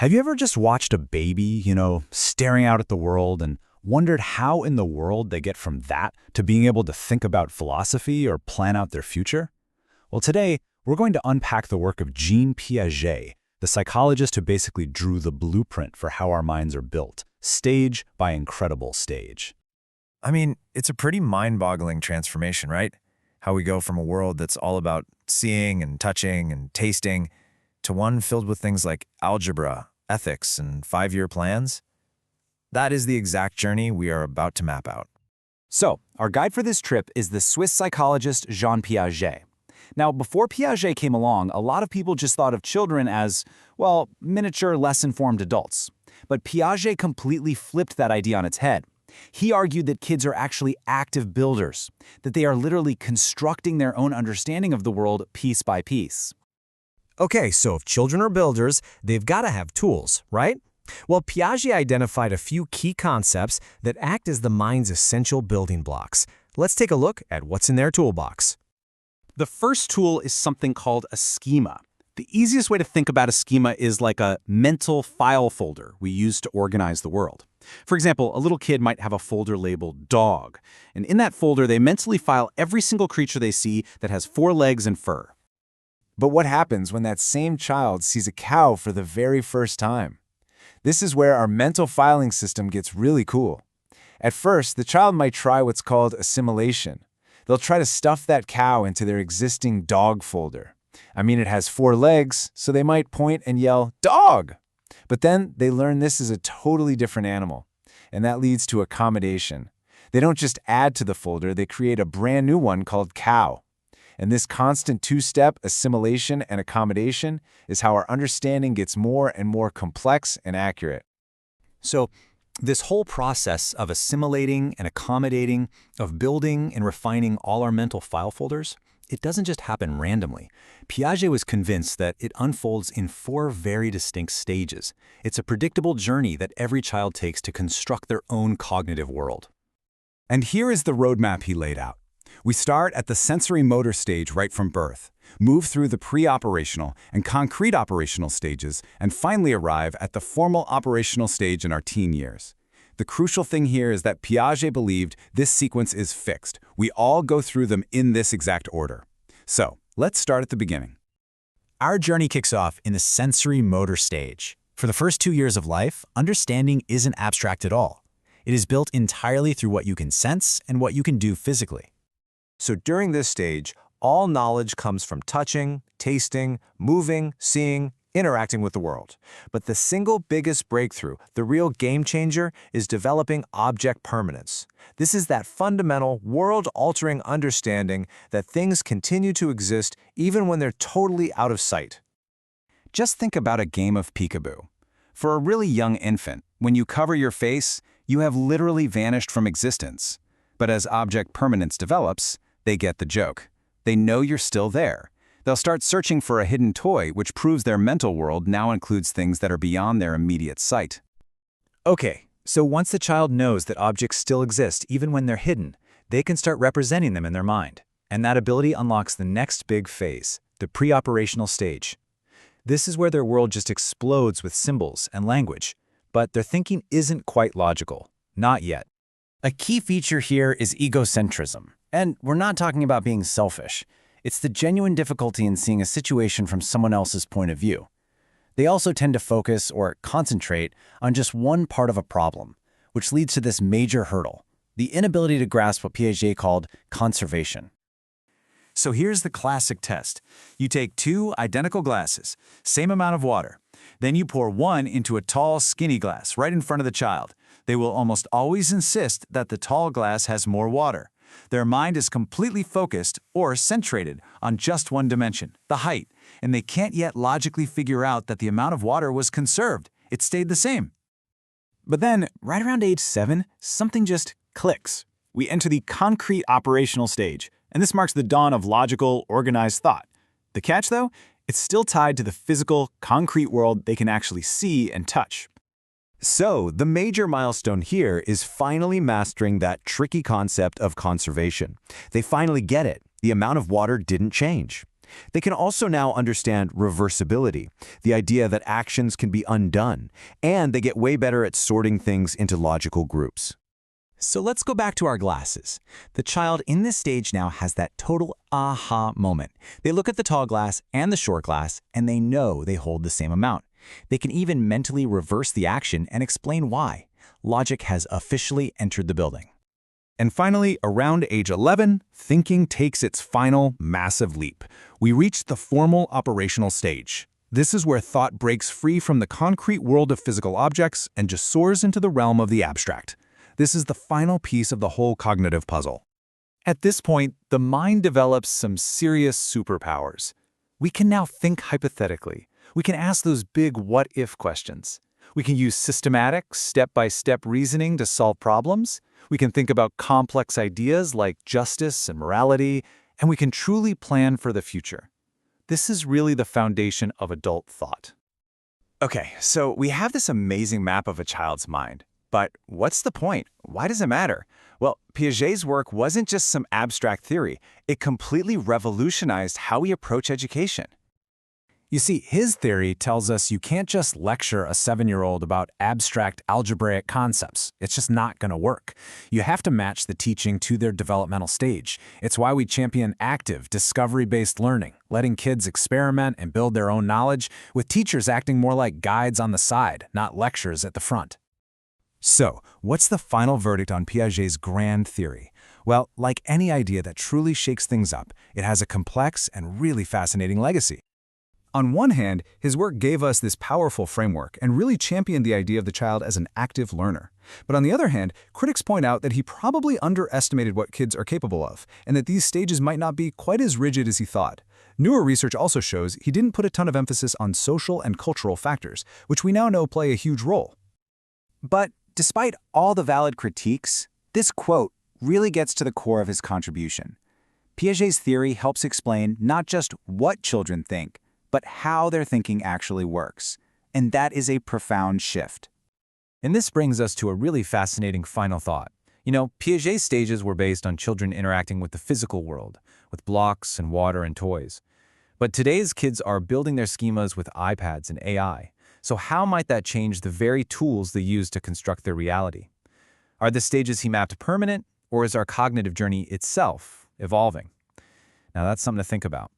Have you ever just watched a baby, staring out at the world and wondered how in the world they get from that to being able to think about philosophy or plan out their future? Well, today, we're going to unpack the work of Jean Piaget, the psychologist who basically drew the blueprint for how our minds are built, stage by incredible stage. I mean, it's a pretty mind-boggling transformation, right? How we go from a world that's all about seeing and touching and tasting to one filled with things like algebra, ethics, and 5-year plans. That is the exact journey we are about to map out. So, our guide for this trip is the Swiss psychologist Jean Piaget. Now, before Piaget came along, a lot of people just thought of children as, well, miniature, less informed adults. But Piaget completely flipped that idea on its head. He argued that kids are actually active builders, that they are literally constructing their own understanding of the world piece by piece. Okay, so if children are builders, they've got to have tools, right? Well, Piaget identified a few key concepts that act as the mind's essential building blocks. Let's take a look at what's in their toolbox. The first tool is something called a schema. The easiest way to think about a schema is like a mental file folder we use to organize the world. For example, a little kid might have a folder labeled dog, and in that folder they mentally file every single creature they see that has 4 legs and fur. But what happens when that same child sees a cow for the very first time? This is where our mental filing system gets really cool. At first, the child might try what's called assimilation. They'll try to stuff that cow into their existing dog folder. I mean, it has 4 legs, so they might point and yell, "Dog!" But then they learn this is a totally different animal, and that leads to accommodation. They don't just add to the folder, they create a brand new one called cow. And this constant 2-step assimilation and accommodation is how our understanding gets more and more complex and accurate. So, this whole process of assimilating and accommodating, of building and refining all our mental file folders, it doesn't just happen randomly. Piaget was convinced that it unfolds in 4 very distinct stages. It's a predictable journey that every child takes to construct their own cognitive world. And here is the roadmap he laid out. We start at the sensory motor stage right from birth, move through the pre-operational and concrete operational stages, and finally arrive at the formal operational stage in our teen years. The crucial thing here is that Piaget believed this sequence is fixed. We all go through them in this exact order. So, let's start at the beginning. Our journey kicks off in the sensory motor stage. For the first 2 years of life, understanding isn't abstract at all. It is built entirely through what you can sense and what you can do physically. So during this stage, all knowledge comes from touching, tasting, moving, seeing, interacting with the world. But the single biggest breakthrough, the real game changer, is developing object permanence. This is that fundamental, world-altering understanding that things continue to exist even when they're totally out of sight. Just think about a game of peekaboo. For a really young infant, when you cover your face, you have literally vanished from existence. But as object permanence develops, they get the joke. They know you're still there. They'll start searching for a hidden toy, which proves their mental world now includes things that are beyond their immediate sight. Okay, so once the child knows that objects still exist even when they're hidden, they can start representing them in their mind. And that ability unlocks the next big phase, the pre-operational stage. This is where their world just explodes with symbols and language, but their thinking isn't quite logical. Not yet. A key feature here is egocentrism. And we're not talking about being selfish. It's the genuine difficulty in seeing a situation from someone else's point of view. They also tend to focus or concentrate on just one part of a problem, which leads to this major hurdle, the inability to grasp what Piaget called conservation. So here's the classic test. You take 2 identical glasses, same amount of water. Then you pour one into a tall, skinny glass right in front of the child. They will almost always insist that the tall glass has more water. Their mind is completely focused or centrated on just one dimension, the height, and they can't yet logically figure out that the amount of water was conserved. It stayed the same. But then, right around age 7, something just clicks. We enter the concrete operational stage, and this marks the dawn of logical, organized thought. The catch, though? It's still tied to the physical, concrete world they can actually see and touch. So, the major milestone here is finally mastering that tricky concept of conservation. They finally get it. The amount of water didn't change. They can also now understand reversibility, the idea that actions can be undone, and they get way better at sorting things into logical groups. So let's go back to our glasses. The child in this stage now has that total aha moment. They look at the tall glass and the short glass, and they know they hold the same amount. They can even mentally reverse the action and explain why. Logic has officially entered the building. And finally, around age 11, thinking takes its final massive leap. We reach the formal operational stage. This is where thought breaks free from the concrete world of physical objects and just soars into the realm of the abstract. This is the final piece of the whole cognitive puzzle. At this point, the mind develops some serious superpowers. We can now think hypothetically. We can ask those big what-if questions. We can use systematic, step-by-step reasoning to solve problems. We can think about complex ideas like justice and morality, and we can truly plan for the future. This is really the foundation of adult thought. Okay, so we have this amazing map of a child's mind. But what's the point? Why does it matter? Well, Piaget's work wasn't just some abstract theory. It completely revolutionized how we approach education. You see, his theory tells us you can't just lecture a 7-year-old about abstract algebraic concepts. It's just not going to work. You have to match the teaching to their developmental stage. It's why we champion active, discovery-based learning, letting kids experiment and build their own knowledge, with teachers acting more like guides on the side, not lectures at the front. So, what's the final verdict on Piaget's grand theory? Well, like any idea that truly shakes things up, it has a complex and really fascinating legacy. On one hand, his work gave us this powerful framework and really championed the idea of the child as an active learner. But on the other hand, critics point out that he probably underestimated what kids are capable of, and that these stages might not be quite as rigid as he thought. Newer research also shows he didn't put a ton of emphasis on social and cultural factors, which we now know play a huge role. But despite all the valid critiques, this quote really gets to the core of his contribution. Piaget's theory helps explain not just what children think, but how their thinking actually works. And that is a profound shift. And this brings us to a really fascinating final thought. You know, Piaget's stages were based on children interacting with the physical world, with blocks and water and toys. But today's kids are building their schemas with iPads and AI. So how might that change the very tools they use to construct their reality? Are the stages he mapped permanent, or is our cognitive journey itself evolving? Now that's something to think about.